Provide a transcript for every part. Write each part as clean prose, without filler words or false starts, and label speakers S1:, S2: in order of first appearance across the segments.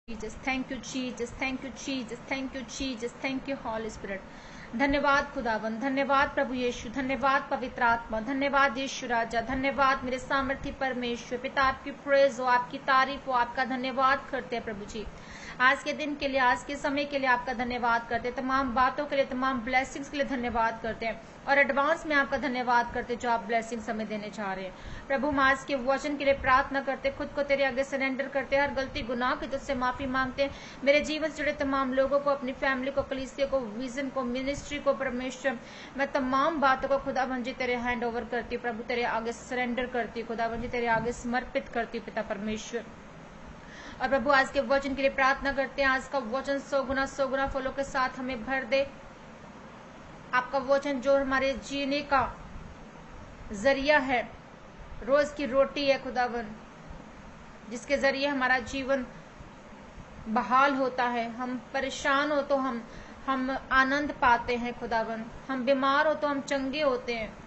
S1: Jesus, thank you Jesus, thank you Jesus, thank you Jesus, thank you Holy Spirit। धन्यवाद खुदावन, धन्यवाद प्रभु यीशु, धन्यवाद पवित्र आत्मा, धन्यवाद यीशु राजा, धन्यवाद मेरे सामर्थ्य परमेश्वर पिता। आपकी प्रेज हो, आपकी तारीफ हो, आपका धन्यवाद करते हैं प्रभु जी। आज के दिन के लिए, आज के समय के लिए आपका धन्यवाद करते हैं, तमाम बातों के लिए, तमाम ब्लेसिंग्स के लिए धन्यवाद करते हैं और एडवांस में आपका धन्यवाद करते हैं जो आप ब्लेसिंग्स हमें देने जा रहे हैं प्रभु। हम आज के वचन के लिए प्रार्थना करते, खुद को तेरे आगे सरेंडर करते, हर गलती गुनाह की तुझसे माफी मांगते हैं। मेरे जीवन से जुड़े तमाम लोगों को, अपनी फैमिली को, कलीसिया को, विजन को, मिनिस्ट्री को परमेश्वर, मैं तमाम बातों को खुदावन जी तेरे हैंड ओवर करती हूँ प्रभु, तेरे आगे सरेंडर करती हूँ खुदावन जी, तेरे आगे समर्पित करती हूँ पिता परमेश्वर। और प्रभु आज के वचन के लिए प्रार्थना करते हैं, आज का वचन 100 गुना फलों के साथ हमें भर दे। आपका वचन जो हमारे जीने का जरिया है, रोज की रोटी है खुदावन, जिसके जरिए हमारा जीवन बहाल होता है। हम परेशान हो तो हम आनंद पाते हैं खुदावन, हम बीमार हो तो हम चंगे होते हैं,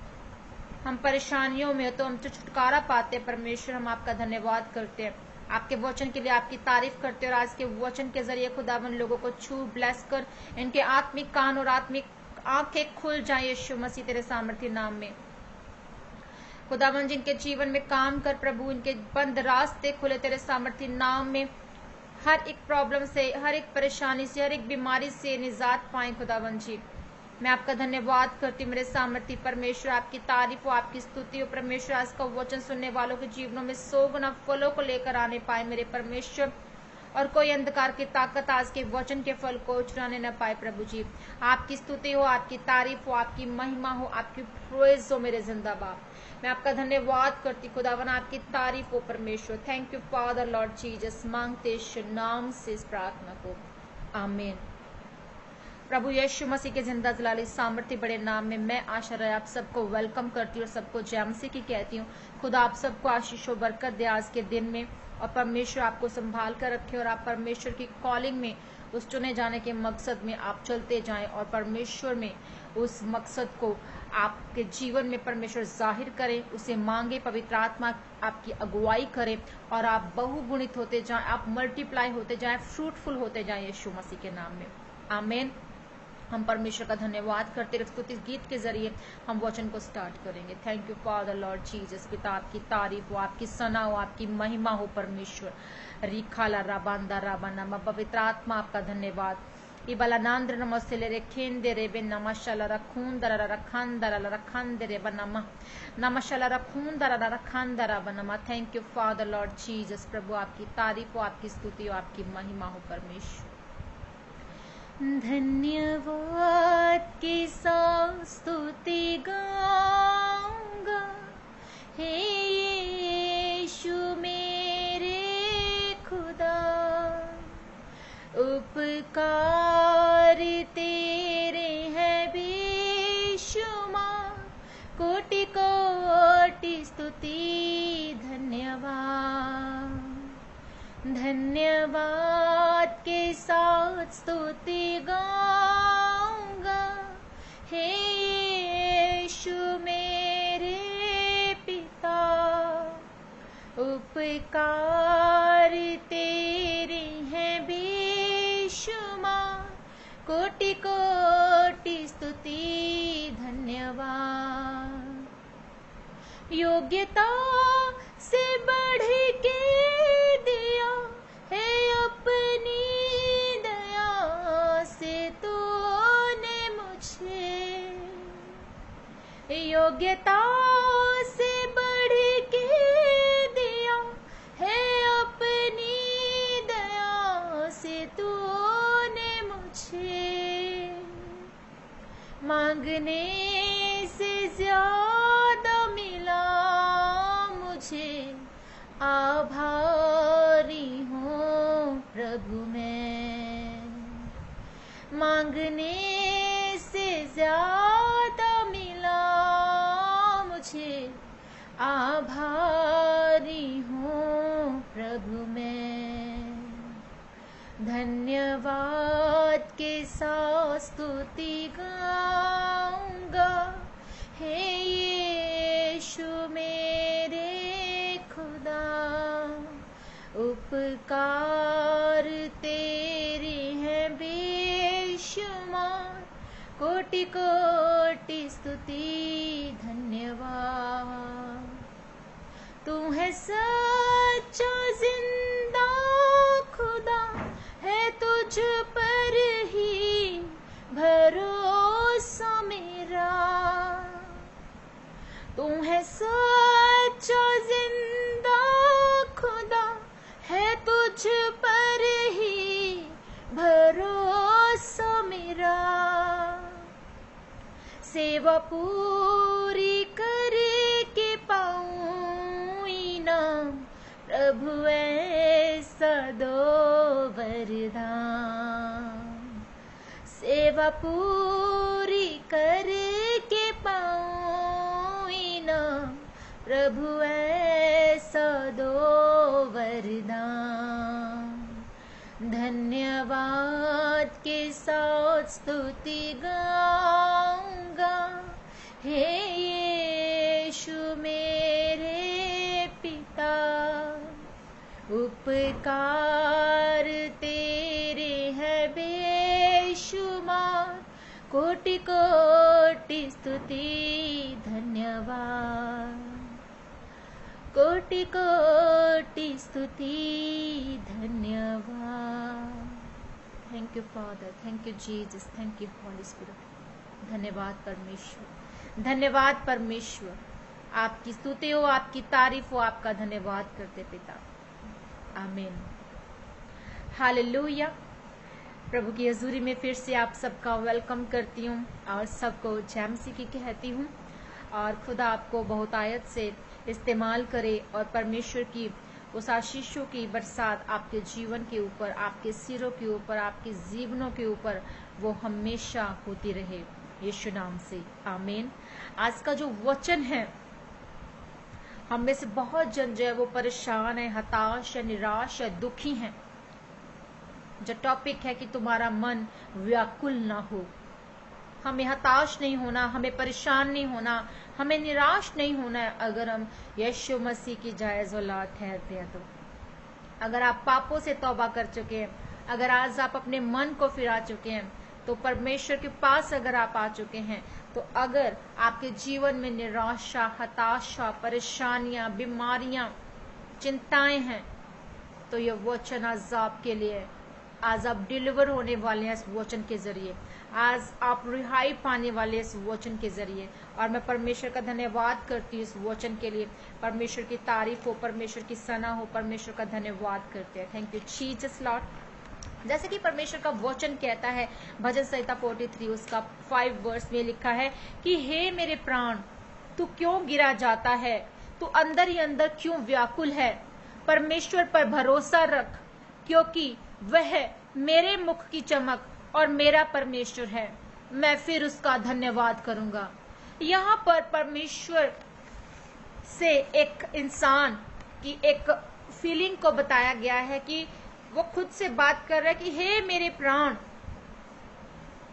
S1: हम परेशानियों में हो तो हम छुटकारा पाते हैं परमेश्वर। हम आपका धन्यवाद करते हैं, आपके वचन के लिए आपकी तारीफ करते हैं और आज के वचन के जरिए खुदावन लोगों को छू ब्लेस कर इनके आत्मिक कान और आत्मिक आंखें खुल जाए यीशु मसीह तेरे सामर्थ्य नाम में। खुदावन जिनके जीवन में काम कर प्रभु, इनके बंद रास्ते खुले तेरे सामर्थ्य नाम में। हर एक प्रॉब्लम से, हर एक परेशानी से, हर एक बीमारी से निजात पाए खुदावन जी। मैं आपका धन्यवाद करती हूँ मेरे सामर्थ्य परमेश्वर, आपकी तारीफ हो, आपकी स्तुति हो परमेश्वर। आज का वचन सुनने वालों के जीवनों में 100 गुना फलों को लेकर आने पाए मेरे परमेश्वर, और कोई अंधकार की ताकत आज के वचन के फल को चुराने न पाए प्रभु जी। आपकी स्तुति हो, आपकी तारीफ हो, आपकी महिमा हो, आपकी प्रेज हो मेरे जिंदा बाप। मैं आपका धन्यवाद करती खुदावन, आपकी तारीफ हो परमेश्वर। Thank you father lord Jesus. मांगते नाम से इस प्रार्थना को, आमीन। प्रभु यीशु मसीह के जिंदा जलाली सामर्थ्य बड़े नाम में मैं आशा राय आप सबको वेलकम करती हूँ और सबको जय मसीह की कहती हूँ। खुदा आप सबको आशीष और बरकत दे आज के दिन में, और परमेश्वर आपको संभाल कर रखे और आप परमेश्वर की कॉलिंग में, उस चुने जाने के मकसद में आप चलते जाएं और परमेश्वर में उस मकसद को आपके जीवन में परमेश्वर जाहिर करें, उसे मांगे, पवित्र आत्मा आपकी अगुवाई करे और आप बहुगुणित होते जाएं, आप मल्टीप्लाई होते जाएं, फ्रूटफुल होते जाएं यीशु मसीह के नाम में, आमीन। हम परमेश्वर का धन्यवाद करते हुए स्तुति गीत के जरिए हम वचन को स्टार्ट करेंगे। Thank you father lord Jesus. पिता आपकी तारीफ हो, आपकी सना हो, आपकी महिमा हो परमेश्वर। रिखाला राबांदा राबानामा, पवित्र आत्मा आपका धन्यवाद। इबालानांद्र नमस्ते ले रे खेंदे रे बे नमशाला रखून दरा रखान दरा रखान दे रे बनमा नमशाला रखून दरा रखान दरा बनमा। Thank you father lord Jesus. प्रभु आपकी तारीफ हो, आपकी स्तुति हो, आपकी महिमा हो परमेश्वर। धन्यवाद की स्तुति गाऊंगा, हे यीशु मेरे खुदा। उपकार तेरे हैं बेशुमार, कोटि कोटि स्तुति धन्यवाद। धन्यवाद के साथ स्तुति गाऊंगा, हे यीशु मेरे पिता। उपकार तेरे हैं बेशुमार, कोटि कोटि स्तुति धन्यवाद। योग्यता से बढ़ के दिया है अपनी दया से तूने मुझे। योग्यता से बढ़ के दिया है अपनी दया से तूने मुझे। मांगने से ज्यादा मिला मुझे, आभारी हूँ प्रभु मैं। मांगने से ज्यादा मिला मुझे, आभारी हूँ प्रभु मैं। धन्यवाद के साथ स्तुति गाऊंगा, हे यीशु मेरे खुदा। उपकार कोटि कोटि स्तुति धन्यवाद। तू है सच्चा जिंदा खुदा, है तुझ पर ही भरोसा मेरा। तू है सच्चा जिंदा खुदा, है तुझ पर ही भरोसा मेरा। सेवा पूरी करके पाऊं इनाम, प्रभु ऐसा दो वरदान। सेवा पूरी करके पाऊं इनाम, प्रभु ऐसा दो वरदान। धन्यवाद के साथ स्तुति गाऊंगा, हे यीशु मेरे पिता। उपकार तेरे है बेशुमार, कोटि कोटि स्तुति धन्यवाद। कोटि कोटि स्तुति धन्यवाद। Thank you father, thank you Jesus, thank you Holy Spirit. धन्यवाद परमेश्वर, धन्यवाद परमेश्वर। आपकी स्तुति हो, आपकी तारीफ हो, आपका धन्यवाद करते पिता। आमीन। हालेलुया। प्रभु की हजूरी में फिर से आप सबका वेलकम करती हूँ और सबको जय मसीह की कहती हूँ। और खुदा आपको बहुत आयत से इस्तेमाल करे और परमेश्वर की उस आशीषों की बरसात आपके जीवन के ऊपर, आपके सिरों के ऊपर, आपके जीवनों के ऊपर वो हमेशा होती रहे, यीशु नाम से आमीन। आज का जो वचन है, हम में से बहुत जन जो है वो परेशान है, हताश है, निराश है, दुखी हैं। जो टॉपिक है कि तुम्हारा मन व्याकुल ना हो। हमें हताश नहीं होना, हमें परेशान नहीं होना, हमें निराश नहीं होना है अगर हम यीशु मसीह की जायज औलाद ठहरते हैं। तो अगर आप पापों से तौबा कर चुके हैं, अगर आज आप अपने मन को फिरा चुके हैं, तो परमेश्वर के पास अगर आप आ चुके हैं, तो अगर आपके जीवन में निराशा, हताशा, परेशानियां, बीमारियां, चिंताएं हैं, तो यह वचन आज आपके लिए। आज आप डिलीवर होने वाले हैं इस वचन के जरिए। आज आप रिहाई पाने वाले इस वचन के जरिए। और मैं परमेश्वर का धन्यवाद करती हूँ इस वचन के लिए। परमेश्वर की तारीफ हो, परमेश्वर की सना हो, परमेश्वर का धन्यवाद करते हैं। Thank you Jesus Lord. जैसे कि परमेश्वर का वचन कहता है, भजन संहिता 43 उसका 5 वर्स में लिखा है कि हे मेरे प्राण, तू क्यों गिरा जाता है, तू अंदर ही अंदर क्यों व्याकुल है। परमेश्वर पर भरोसा रख, क्योंकि वह मेरे मुख की चमक और मेरा परमेश्वर है, मैं फिर उसका धन्यवाद करूंगा। यहाँ पर परमेश्वर से एक इंसान की एक फीलिंग को बताया गया है कि वो खुद से बात कर रहा है कि हे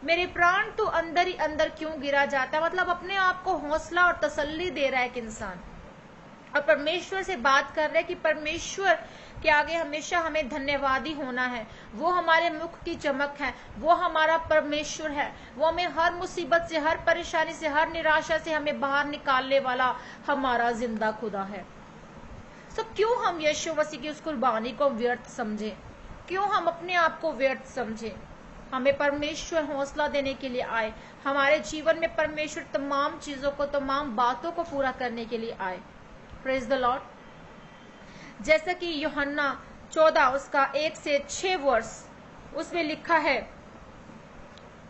S1: मेरे प्राण तू अंदर ही अंदर क्यों गिरा जाता है। मतलब अपने आप को हौसला और तसल्ली दे रहा है एक इंसान, और परमेश्वर से बात कर रहे हैं कि परमेश्वर के आगे हमेशा हमें धन्यवादी होना है। वो हमारे मुख की चमक है, वो हमारा परमेश्वर है, वो हमें हर मुसीबत से, हर परेशानी से, हर निराशा से हमें बाहर निकालने वाला हमारा जिंदा खुदा है। तो क्यों हम यीशु मसीह की उस कुर्बानी को व्यर्थ समझें, क्यों हम अपने आप को व्यर्थ समझें। हमें परमेश्वर हौसला देने के लिए आए, हमारे जीवन में परमेश्वर तमाम चीजों को, तमाम बातों को पूरा करने के लिए आए। Praise the Lord. जैसा कि यूहन्ना 14 उसका 1 से 6 वर्स उसमें लिखा है,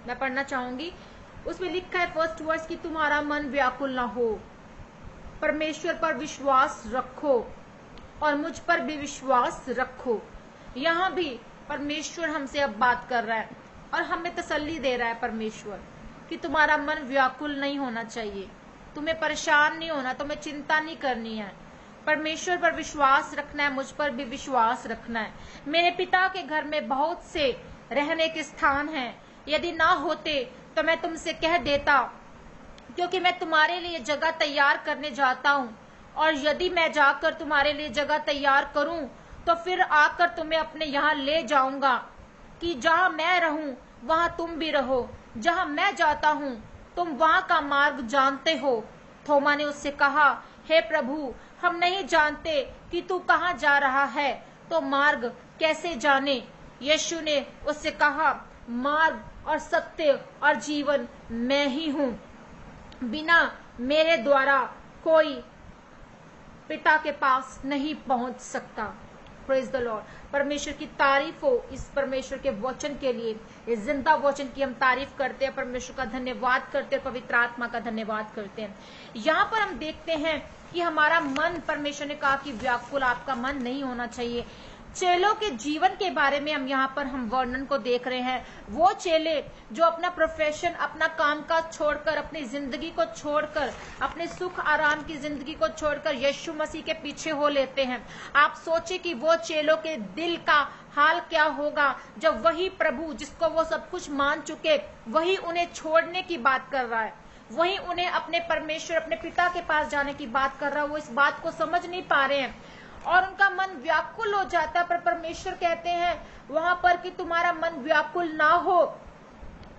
S1: मैं पढ़ना चाहूंगी। उसमें लिखा है फर्स्ट वर्स कि तुम्हारा मन व्याकुल ना हो, परमेश्वर पर विश्वास रखो और मुझ पर भी विश्वास रखो। यहाँ भी परमेश्वर हमसे अब बात कर रहा है और हमें तसल्ली दे रहा है परमेश्वर कि तुम्हारा मन व्याकुल नहीं होना चाहिए, तुम्हें परेशान नहीं होना, तुम्हें चिंता नहीं करनी है। परमेश्वर पर विश्वास रखना है, मुझ पर भी विश्वास रखना है। मेरे पिता के घर में बहुत से रहने के स्थान हैं, यदि ना होते तो मैं तुमसे कह देता, क्योंकि मैं तुम्हारे लिए जगह तैयार करने जाता हूँ। और यदि मैं जाकर तुम्हारे लिए जगह तैयार करूं, तो फिर आकर तुम्हें अपने यहाँ ले जाऊंगा, कि जहां मैं रहूं वहां तुम भी रहो, जहां मैं जाता हूं तुम वहां का मार्ग जानते हो। थोमा ने उससे कहा, हे प्रभु, हम नहीं जानते कि तू कहां जा रहा है, तो मार्ग कैसे जाने। यीशु ने उससे कहा, मार्ग और सत्य और जीवन मैं ही हूं, बिना मेरे द्वारा कोई पिता के पास नहीं पहुंच सकता। Praise the Lord. परमेश्वर की तारीफ हो इस परमेश्वर के वचन के लिए, इस जिंदा वचन की हम तारीफ करते हैं, परमेश्वर का धन्यवाद करते हैं, पवित्र आत्मा का धन्यवाद करते हैं। यहाँ पर हम देखते हैं कि हमारा मन, परमेश्वर ने कहा कि व्याकुल आपका मन नहीं होना चाहिए। चेलों के जीवन के बारे में हम यहाँ पर हम वर्णन को देख रहे हैं। वो चेले जो अपना प्रोफेशन, अपना कामकाज छोड़कर, अपनी जिंदगी को छोड़कर, अपने सुख आराम की जिंदगी को छोड़कर यीशु मसीह के पीछे हो लेते हैं। आप सोचे कि वो चेलों के दिल का हाल क्या होगा जब वही प्रभु जिसको वो सब कुछ मान चुके, वही उन्हें छोड़ने की बात कर रहा है, वही उन्हें अपने परमेश्वर, अपने पिता के पास जाने की बात कर रहा है। वो इस बात को समझ नहीं पा रहे हैं और उनका मन व्याकुल हो जाता है। पर परमेश्वर कहते हैं वहां पर कि तुम्हारा मन व्याकुल ना हो।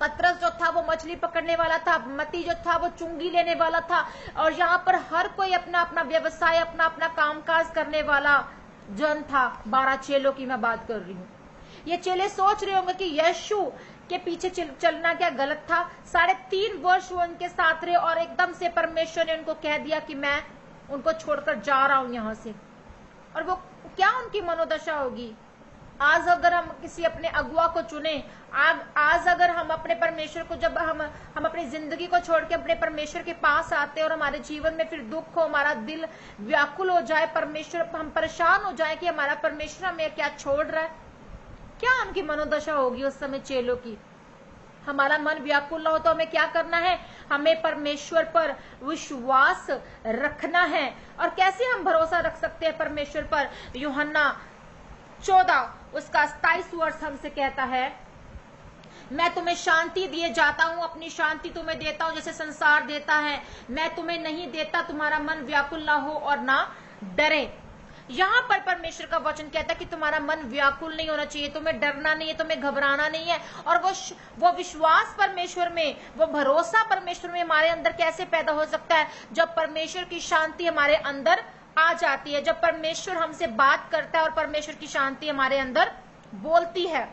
S1: पतरस जो था वो मछली पकड़ने वाला था, मती जो था वो चुंगी लेने वाला था, और यहाँ पर हर कोई अपना अपना व्यवसाय, अपना अपना कामकाज करने वाला जन था। 12 चेलों की मैं बात कर रही हूँ। ये चेले सोच रहे होंगे कि यीशु के पीछे चलना क्या गलत था। 3.5 वर्ष वो उनके साथ रहे और एकदम से परमेश्वर ने उनको कह दिया कि मैं उनको छोड़कर जा रहा हूं यहाँ से। और वो क्या उनकी मनोदशा होगी। आज अगर हम किसी अपने अगुआ को चुने, आज अगर हम अपने परमेश्वर को, जब हम अपनी जिंदगी को छोड़ के अपने परमेश्वर के पास आते हैं और हमारे जीवन में फिर दुख हो, हमारा दिल व्याकुल हो जाए, परमेश्वर, हम परेशान हो जाए कि हमारा परमेश्वर हमें क्या छोड़ रहा है, क्या उनकी मनोदशा होगी उस समय चेलों की। हमारा मन व्याकुल ना हो तो हमें क्या करना है, हमें परमेश्वर पर विश्वास रखना है। और कैसे हम भरोसा रख सकते हैं परमेश्वर पर। यूहन्ना 14 उसका 27 वर्ष हमसे कहता है, मैं तुम्हें शांति दिए जाता हूं, अपनी शांति तुम्हें देता हूं, जैसे संसार देता है मैं तुम्हें नहीं देता। तुम्हारा मन व्याकुल ना हो और ना डरे। यहाँ पर परमेश्वर का वचन कहता है कि तुम्हारा मन व्याकुल नहीं होना चाहिए, तुम्हें डरना नहीं है, तुम्हें घबराना नहीं है। और वो विश्वास परमेश्वर में, वो भरोसा परमेश्वर में हमारे अंदर कैसे पैदा हो सकता है, जब परमेश्वर की शांति हमारे अंदर आ जाती है, जब परमेश्वर हमसे बात करता है और परमेश्वर की शांति हमारे अंदर बोलती है।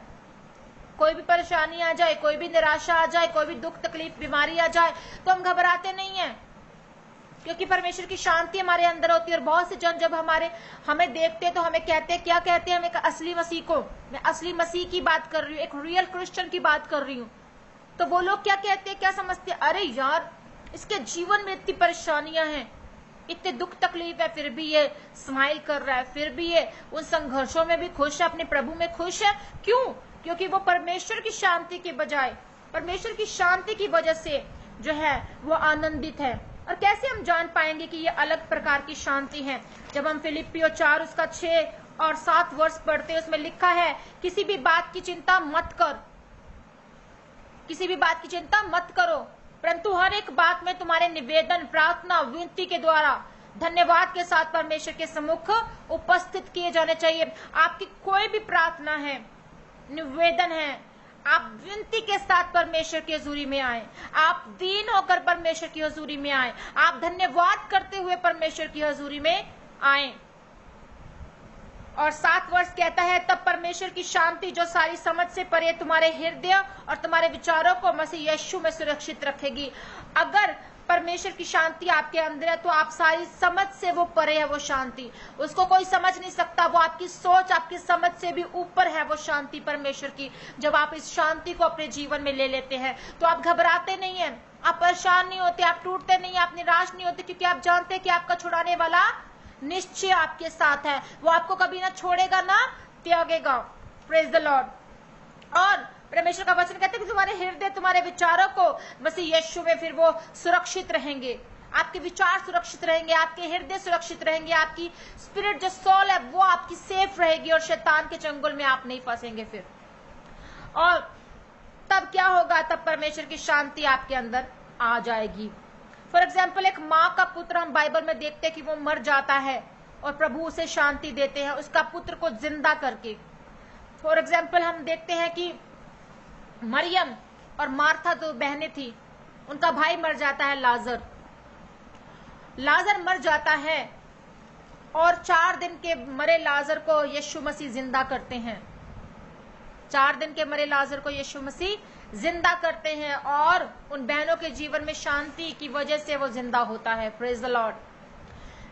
S1: कोई भी परेशानी आ जाए, कोई भी निराशा आ जाए, कोई भी दुख तकलीफ बीमारी आ जाए तो हम घबराते नहीं है, क्योंकि परमेश्वर की शांति हमारे अंदर होती है। और बहुत से जन जब हमें देखते हैं तो हमें कहते हैं, क्या कहते हैं, हमें असली मसीह को, मैं असली मसीह की बात कर रही हूँ, एक रियल क्रिश्चियन की बात कर रही हूँ। तो वो लोग क्या कहते हैं, क्या समझते हैं, अरे यार इसके जीवन में इतनी परेशानियां हैं, इतने दुख तकलीफ है, फिर भी ये स्माइल कर रहा है, फिर भी ये उन संघर्षों में भी खुश है, अपने प्रभु में खुश है। क्यों? क्योंकि वो परमेश्वर की शांति के बजाय, परमेश्वर की शांति की वजह से जो है वो आनंदित है। और कैसे हम जान पाएंगे कि ये अलग प्रकार की शांति है? जब हम फिलिपियो 4 उसका 6 और 7 वर्ष पढ़ते हैं, उसमें लिखा है, किसी भी बात की चिंता मत कर, किसी भी बात की चिंता मत करो, परंतु हर एक बात में तुम्हारे निवेदन, प्रार्थना, विनती के द्वारा धन्यवाद के साथ परमेश्वर के सम्मुख उपस्थित किए जाने चाहिए। आपकी कोई भी प्रार्थना है, निवेदन है, आप विनती के साथ परमेश्वर की हजूरी में आए, आप दीन होकर परमेश्वर की हजूरी में आए, आप धन्यवाद करते हुए परमेश्वर की हजूरी में आए। और 7 वर्ष कहता है, तब परमेश्वर की शांति जो सारी समझ से परे तुम्हारे हृदय और तुम्हारे विचारों को मसीह यीशु में सुरक्षित रखेगी। अगर परमेश्वर की शांति आपके अंदर है तो आप सारी समझ से वो परे है, वो शांति, उसको कोई समझ नहीं सकता। वो आपकी सोच, आपकी समझ से भी ऊपर है वो शांति परमेश्वर की। जब आप इस शांति को अपने जीवन में ले लेते हैं तो आप घबराते नहीं हैं, आप परेशान नहीं होते, आप टूटते नहीं, आप निराश नहीं होते, क्योंकि आप जानते हैं कि आपका छुड़ाने वाला निश्चय आपके साथ है। वो आपको कभी ना छोड़ेगा ना त्यागेगा। Praise the Lord. और परमेश्वर का वचन कहते हैं कि तुम्हारे हृदय, तुम्हारे विचारों को मसीह यीशु में फिर वो सुरक्षित रहेंगे। आपके विचार सुरक्षित रहेंगे, आपके हृदय सुरक्षित रहेंगे, आपकी स्पिरिट जो सोल है वो आपकी सेफ रहेगी और शैतान के चंगुल में आप नहीं फंसेंगे फिर। और तब क्या होगा? तब परमेश्वर की शांति आपके अंदर आ जाएगी। फॉर एग्जाम्पल, एक माँ का पुत्र, हम बाइबल में देखते हैं कि वो मर जाता है और प्रभु उसे शांति देते हैं उसका पुत्र को जिंदा करके। फॉर एग्जाम्पल, हम देखते हैं कि मरियम और मार्था दो बहनें थी, उनका भाई मर जाता है लाजर मर जाता है, और 4 दिन के मरे लाजर को यीशु मसीह जिंदा करते हैं। 4 दिन के मरे लाजर को यीशु मसीह जिंदा करते हैं, और उन बहनों के जीवन में शांति की वजह से वो जिंदा होता है। Praise the Lord.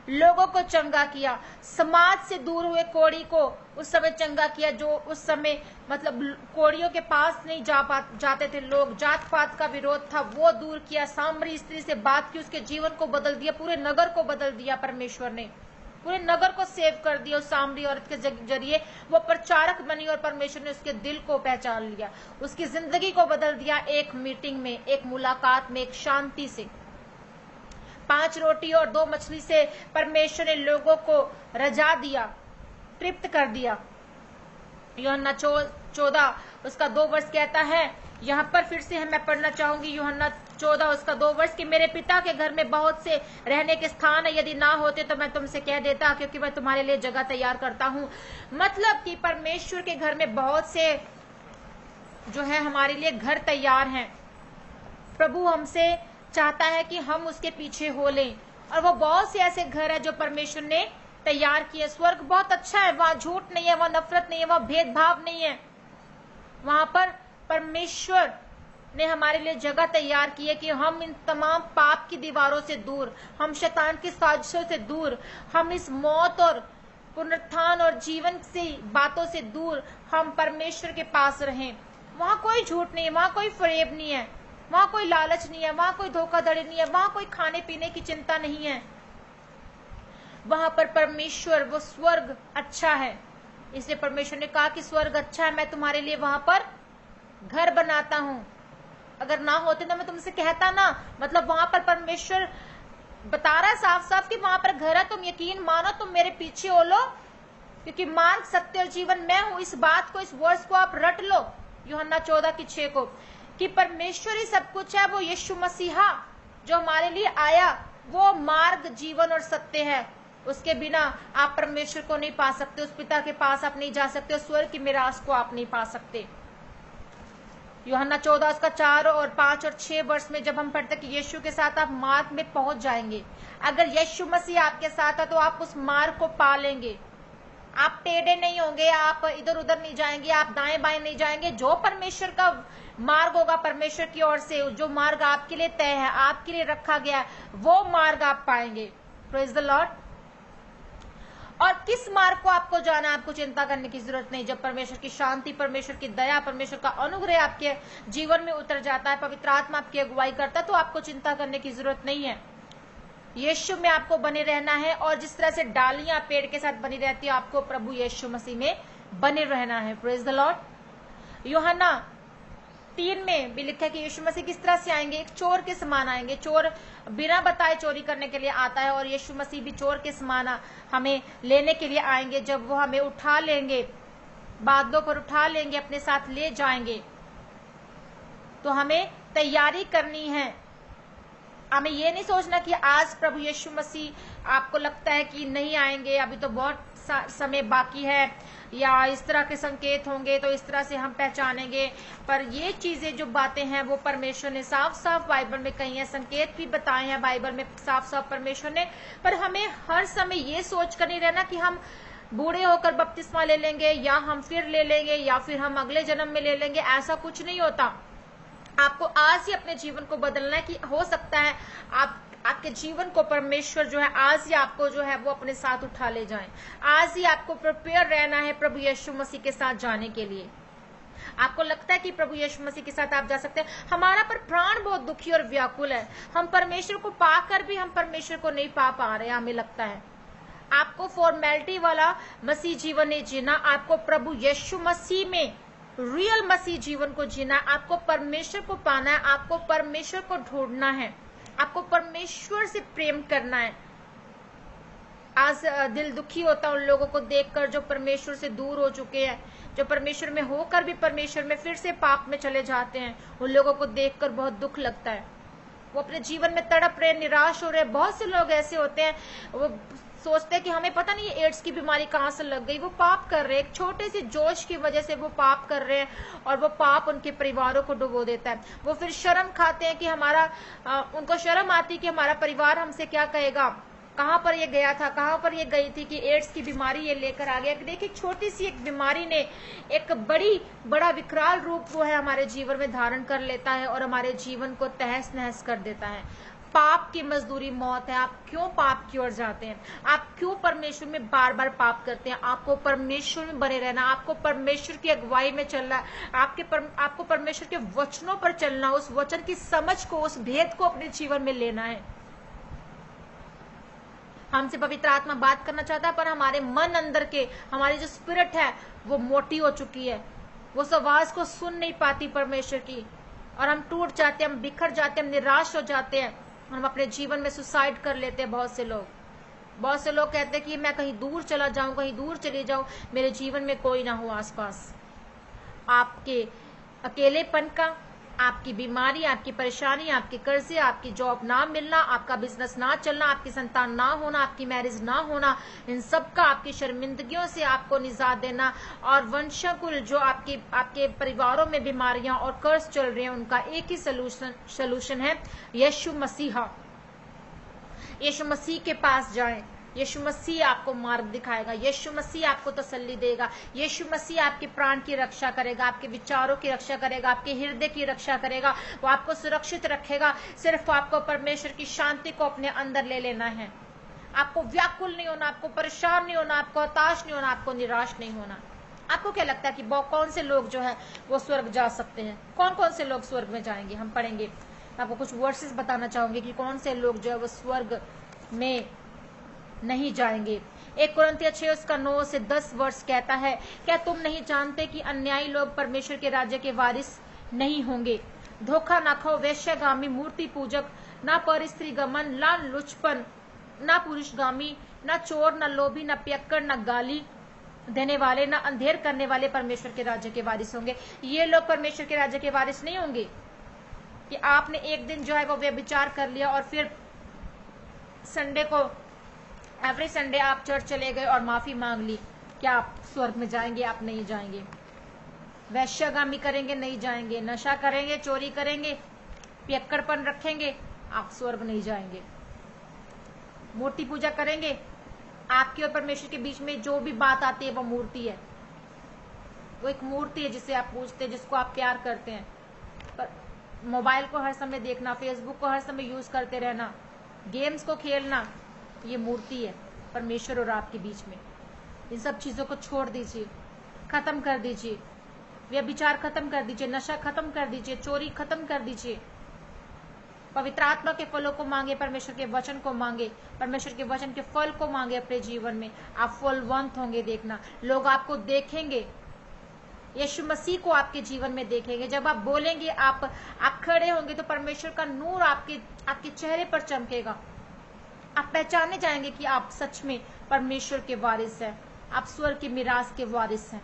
S1: लोगों को चंगा किया, समाज से दूर हुए कोढ़ी को उस समय चंगा किया, जो उस समय मतलब कोढ़ियों के पास नहीं जाते थे लोग, जात पात का विरोध था, वो दूर किया। सामरी स्त्री से बात की, उसके जीवन को बदल दिया, पूरे नगर को बदल दिया। परमेश्वर ने पूरे नगर को सेव कर दिया उस सामरी औरत के जरिए। वो प्रचारक बनी और परमेश्वर ने उसके दिल को पहचान लिया, उसकी जिंदगी को बदल दिया। एक मीटिंग में, एक मुलाकात में, एक शांति से, 5 रोटी और 2 मछली से परमेश्वर ने लोगों को रजा दिया, तृप्त कर दिया। यूहन्ना 14 उसका 2 वर्ष कहता है, यहाँ पर फिर से मैं पढ़ना चाहूंगी, यूहन्ना 14 उसका 2 वर्ष, कि मेरे पिता के घर में बहुत से रहने के स्थान है, यदि ना होते तो मैं तुमसे कह देता, क्योंकि मैं तुम्हारे लिए जगह तैयार करता हूँ। मतलब कि परमेश्वर के घर में बहुत से जो है हमारे लिए घर तैयार हैं। प्रभु हमसे चाहता है कि हम उसके पीछे हो लें, और वो बहुत से ऐसे घर है जो परमेश्वर ने तैयार किए। स्वर्ग बहुत अच्छा है, वहां झूठ नहीं है, वहां नफरत नहीं है, वहां भेदभाव नहीं है। वहां पर परमेश्वर ने हमारे लिए जगह तैयार की है कि हम इन तमाम पाप की दीवारों से दूर, हम शैतान की साजिशों से दूर, हम इस मौत और पुनरुत्थान और जीवन से बातों से दूर हम परमेश्वर के पास रहें। वहां कोई झूठ नहीं है, वहां कोई फरेब नहीं है, वहां कोई लालच नहीं है, वहां कोई धोखाधड़ी नहीं है, वहां कोई खाने पीने की चिंता नहीं है। वहां पर परमेश्वर, वो स्वर्ग अच्छा है। इसलिए परमेश्वर ने कहा कि स्वर्ग अच्छा है, मैं तुम्हारे लिए वहां पर घर बनाता हूं। अगर ना होते तो मैं तुमसे कहता ना। मतलब वहां पर परमेश्वर बता रहा है साफ साफ कि वहां पर घर है, तुम यकीन मानो, तुम मेरे पीछे हो लो, क्योंकि मार्ग, सत्य और जीवन मैं हूं। इस बात को, इस वर्ष को आप रट लो, यूहन्ना 14:6 को, कि परमेश्वर ही सब कुछ है। वो यीशु मसीहा जो हमारे लिए आया, वो मार्ग, जीवन और सत्य है। उसके बिना आप परमेश्वर को नहीं पा सकते, उस पिता के पास आप नहीं जा सकते, उस स्वर्ग की मिरास को आप नहीं पा सकते। यूहन्ना 14 उसका 4 और 5 और 6 वर्ष में जब हम पढ़ते कि यीशु के साथ आप मार्ग में पहुंच जाएंगे। अगर यीशु मसीह आपके साथ है तो आप उस मार्ग को पा लेंगे। आप टेढ़े नहीं होंगे, आप इधर उधर नहीं जाएंगे, आप दाएं बाएं नहीं जाएंगे। जो परमेश्वर का मार्ग होगा परमेश्वर की ओर से, जो मार्ग आपके लिए तय है, आपके लिए रखा गया है, वो मार्ग आप पाएंगे। Praise the Lord. और किस मार्ग को आपको जाना, आपको चिंता करने की जरूरत नहीं। जब परमेश्वर की शांति, परमेश्वर की दया, परमेश्वर का अनुग्रह आपके जीवन में उतर जाता है, पवित्र आत्मा आपकी अगुवाई करता है, तो आपको चिंता करने की जरूरत नहीं है। यीशु में आपको बने रहना है, और जिस तरह से डालियां पेड़ के साथ बनी रहती है, आपको प्रभु यीशु मसीह में बने रहना है। Praise the Lord. यूहन्ना 3 में भी लिखा है कि यीशु मसीह किस तरह से आएंगे, एक चोर के समान आएंगे। चोर बिना बताए चोरी करने के लिए आता है, और यीशु मसीह भी चोर के समान हमें लेने के लिए आएंगे। जब वो हमें उठा लेंगे, बादलों पर उठा लेंगे, अपने साथ ले जाएंगे, तो हमें तैयारी करनी है। हमें ये नहीं सोचना कि आज प्रभु यीशु मसीह, आपको लगता है कि नहीं आएंगे, अभी तो बहुत समय बाकी है, या इस तरह के संकेत होंगे तो इस तरह से हम पहचानेंगे। पर ये चीजें जो बातें हैं वो परमेश्वर ने साफ साफ बाइबल में कही है, संकेत भी बताए हैं बाइबल में साफ साफ परमेश्वर ने। पर हमें हर समय ये सोच कर नहीं रहना कि हम बूढ़े होकर बपतिस्मा ले लेंगे, या हम फिर ले लेंगे, या फिर हम अगले जन्म में ले लेंगे। ऐसा कुछ नहीं होता। आपको आज ही अपने जीवन को बदलना है, कि हो सकता है आपके जीवन को परमेश्वर जो है आज ही आपको जो है वो अपने साथ उठा ले जाए। आज ही आपको प्रिपेयर रहना है प्रभु यीशु मसीह के साथ जाने के लिए। आपको लगता है कि प्रभु यीशु मसीह के साथ आप जा सकते हैं, हमारा पर प्राण बहुत दुखी और व्याकुल है, हम परमेश्वर को पाकर भी हम परमेश्वर को नहीं पा रहे, हमें लगता है। आपको फॉर्मेलिटी वाला मसीह जीवन नहीं जीना, आपको प्रभु यीशु मसीह में रियल मसीह जीवन को जीना, आपको परमेश्वर को पाना है, आपको परमेश्वर को ढूंढना है, आपको परमेश्वर से प्रेम करना है। आज दिल दुखी होता है उन लोगों को देखकर जो परमेश्वर से दूर हो चुके हैं, जो परमेश्वर में होकर भी परमेश्वर में फिर से पाप में चले जाते हैं। उन लोगों को देखकर बहुत दुख लगता है। वो अपने जीवन में तड़प रहे, निराश हो रहे। बहुत से लोग ऐसे होते हैं, वो सोचते हैं कि हमें पता नहीं एड्स की बीमारी कहाँ से लग गई। वो पाप कर रहे हैं, एक छोटे से जोश की वजह से वो पाप कर रहे हैं और वो पाप उनके परिवारों को डुबो देता है। वो फिर शर्म खाते हैं कि उनको शर्म आती है कि हमारा परिवार हमसे क्या कहेगा, कहाँ पर ये गया था, कहाँ पर ये गई थी कि एड्स की बीमारी ये लेकर आ गया। देखिए छोटी सी एक बीमारी ने एक बड़ा विकराल रूप वो है हमारे जीवन में धारण कर लेता है और हमारे जीवन को तहस नहस कर देता है। पाप की मजदूरी मौत है। आप क्यों पाप की ओर जाते हैं? आप क्यों परमेश्वर में बार बार पाप करते हैं? आपको परमेश्वर में बने रहना, आपको परमेश्वर की अगुवाई में चलना, आपको परमेश्वर के वचनों पर चलना, उस वचन की समझ को, उस भेद को अपने जीवन में लेना है। हमसे पवित्र आत्मा बात करना चाहता है, पर हमारे मन अंदर के, हमारी जो स्पिरिट है वो मोटी हो चुकी है, वो उस आवाज को सुन नहीं पाती परमेश्वर की, और हम टूट जाते हैं, हम बिखर जाते हैं, हम निराश हो जाते हैं, हम अपने जीवन में सुसाइड कर लेते हैं। बहुत से लोग कहते हैं कि मैं कहीं दूर चला जाऊं, कहीं दूर चली जाऊं, मेरे जीवन में कोई ना हो आसपास। आपके अकेलेपन का, आपकी बीमारी, आपकी परेशानी, आपके कर्जे, आपकी जॉब ना मिलना, आपका बिजनेस ना चलना, आपकी संतान ना होना, आपकी मैरिज ना होना, इन सब का, आपकी शर्मिंदगियों से आपको निजात देना, और वंशाकुल जो आपके परिवारों में बीमारियां और कर्ज चल रहे हैं, उनका एक ही सलूशन है, यीशु मसीहा। यीशु मसीह के पास जाएं। यीशु मसीह आपको मार्ग दिखाएगा, यीशु मसीह आपको तसल्ली देगा, यीशु मसीह आपके प्राण की रक्षा करेगा, आपके विचारों की रक्षा करेगा, आपके हृदय की रक्षा करेगा, वो आपको सुरक्षित रखेगा। सिर्फ आपको परमेश्वर की शांति को अपने अंदर ले लेना है। आपको व्याकुल नहीं होना, आपको परेशान नहीं होना, आपको हताश नहीं होना, आपको निराश नहीं होना। आपको क्या लगता है कि कौन से लोग जो है वो स्वर्ग जा सकते हैं? कौन कौन से लोग स्वर्ग में जाएंगे? हम पढ़ेंगे। आपको कुछ वर्सेस बताना चाहूंगी कि कौन से लोग जो है वो स्वर्ग में नहीं जाएंगे। 1 कुरिन्थियों 6:9-10 वर्ष कहता है, क्या तुम नहीं जानते कि अन्यायी लोग परमेश्वर के राज्य के वारिस नहीं होंगे? धोखा न खाओ, वेश्यागामी, मूर्ति पूजक, न परस्त्री गमन, न लुचपन, न पुरुषगामी, न चोर, न लोभी, न पियक्कड़, न गाली देने वाले, न अंधेर करने वाले परमेश्वर के राज्य के वारिस होंगे। ये लोग परमेश्वर के राज्य के वारिस नहीं होंगे। कि आपने एक दिन जो है वो व्यभिचार कर लिया और फिर संडे को, एवरी संडे आप चर्च चले गए और माफी मांग ली, क्या आप स्वर्ग में जाएंगे? आप नहीं जाएंगे। वैश्यगामी करेंगे, नहीं जाएंगे। नशा करेंगे, चोरी करेंगे, पियक्कड़पन रखेंगे, आप स्वर्ग नहीं जाएंगे। मूर्ति पूजा करेंगे, आपके और परमेश्वर के बीच में जो भी बात आती है वो मूर्ति है, वो एक मूर्ति है जिसे आप पूजते हैं, जिसको आप प्यार करते हैं। पर मोबाइल को हर समय देखना, फेसबुक को हर समय यूज करते रहना, गेम्स को खेलना, ये मूर्ति है परमेश्वर और आपके बीच में। इन सब चीजों को छोड़ दीजिए, खत्म कर दीजिए। व्यभिचार खत्म कर दीजिए, नशा खत्म कर दीजिए, चोरी खत्म कर दीजिए। पवित्र आत्मा के फलों को मांगे, परमेश्वर के वचन को मांगे, परमेश्वर के वचन के फल को मांगे अपने जीवन में। आप फलवंत होंगे। देखना, लोग आपको देखेंगे, यीशु मसीह को आपके जीवन में देखेंगे। जब आप बोलेंगे, आप खड़े होंगे, तो परमेश्वर का नूर आपके चेहरे पर चमकेगा। आप पहचाने जाएंगे कि आप सच में परमेश्वर के वारिस हैं, आप स्वर्ग की मिरास के वारिस हैं।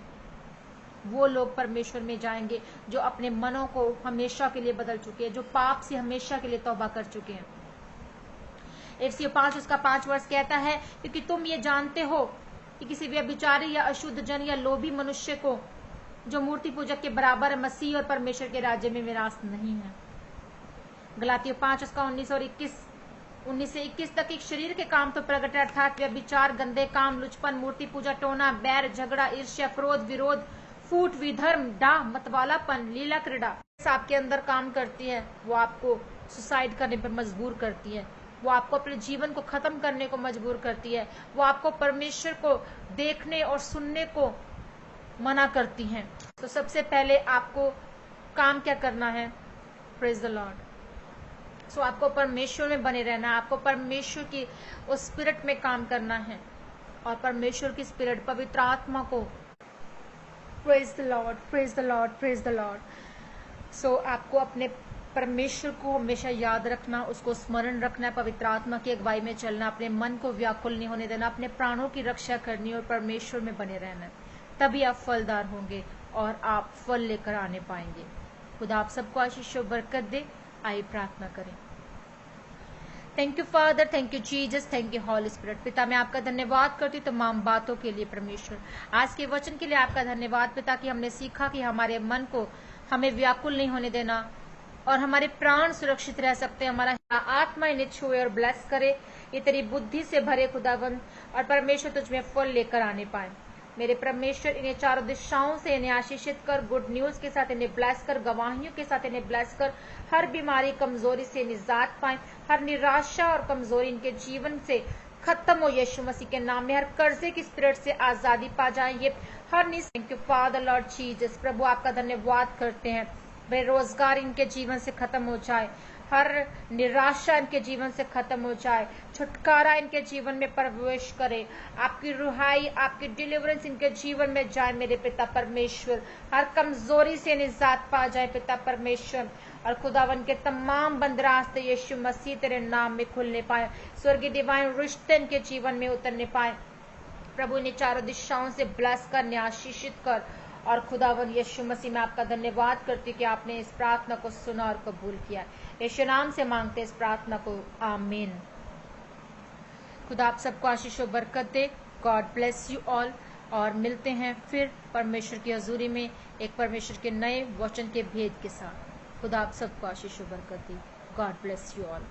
S1: वो लोग परमेश्वर में जाएंगे जो अपने मनों को हमेशा के लिए बदल चुके हैं, जो पाप से हमेशा के लिए तौबा कर चुके हैं। एफएसी 5:5 कहता है, क्योंकि तुम ये जानते हो कि किसी व्यभिचारी या अशुद्ध जन या लोभी मनुष्य को जो मूर्ति पूजक के बराबर मसीह और परमेश्वर के राज्य में मिरास नहीं है। गलातियों 5:19 से 21 तक एक शरीर के काम तो प्रकट है, अर्थात व्यभिचार, गंदे काम, लुचपन, मूर्ति पूजा, टोना, बैर, झगड़ा, ईर्ष्या, क्रोध, विरोध, फूट, विधर्म, डाह, मतवालापन, लीला क्रीड़ा आपके अंदर काम करती है। वो आपको सुसाइड करने पर मजबूर करती है, वो आपको अपने जीवन को खत्म करने को मजबूर करती है, वो आपको परमेश्वर को देखने और सुनने को मना करती हैं। तो सबसे पहले आपको काम क्या करना है? Praise the lord. सो आपको परमेश्वर में बने रहना है, आपको परमेश्वर की उस स्पिरिट में काम करना है, और परमेश्वर की स्पिरिट, पवित्र आत्मा को, praise the lord, praise the lord, praise the lord. So आपको अपने परमेश्वर को हमेशा याद रखना, उसको स्मरण रखना है, पवित्र आत्मा की अगुवाई में चलना, अपने मन को व्याकुल नहीं होने देना, अपने प्राणों की रक्षा करनी और परमेश्वर में बने रहना। तभी आप फलदार होंगे और आप फल लेकर आने पाएंगे। खुदा आप सबको आशीष और बरकत दे। आइए प्रार्थना करें। Thank you father, thank you Jesus, thank you Holy Spirit. पिता मैं आपका धन्यवाद करती हूँ तमाम बातों के लिए परमेश्वर। आज के वचन के लिए आपका धन्यवाद पिता कि हमने सीखा कि हमारे मन को हमें व्याकुल नहीं होने देना और हमारे प्राण सुरक्षित रह सकते हैं। हमारा आत्मा इन्हें छुए और ब्लेस करे, ये तेरी बुद्धि से भरे खुदाबंद और परमेश्वर तुझ में फल लेकर आने पाए। मेरे परमेश्वर इन्हें चारों दिशाओं से इन्हें आशीषित कर, गुड न्यूज के साथ इन्हें ब्लेस कर, गवाहियों के साथ इन्हें ब्लेस कर, हर बीमारी कमजोरी से निजात पाए, हर निराशा और कमजोरी इनके जीवन से खत्म हो यीशु मसीह के नाम में, हर कर्जे की स्पिरिट से आजादी पा जाए ये हर thank you father lord Jesus. प्रभु आपका धन्यवाद करते हैं, बेरोजगार इनके जीवन से खत्म हो जाए, हर निराशा इनके जीवन से खत्म हो जाए, छुटकारा इनके जीवन में प्रवेश करे, आपकी रुहाई आपकी डिलीवरेंस इनके जीवन में जाए मेरे पिता परमेश्वर, हर कमजोरी से निजात पा जाए पिता परमेश्वर, और खुदावन के तमाम बंद रास्ते यीशु मसीह तेरे नाम में खुलने पाए, स्वर्गीय डिवाइन रिश्ते इनके जीवन में उतरने पाए। प्रभु ने चारों दिशाओं से ब्लेस कर, आशीषित कर, और खुदावन यीशु मसीह में आपका धन्यवाद करती कि आपने इस प्रार्थना को सुना और कबूल किया। यीशु नाम से मांगते इस प्रार्थना को, आमीन। खुदा आप सबको आशीष और बरकत दे। गॉड ब्लेस यू ऑल, और मिलते हैं फिर परमेश्वर की हजूरी में एक परमेश्वर के नए वचन के भेद के साथ। खुदा आप सबको आशीष और बरकत दे। God bless you all.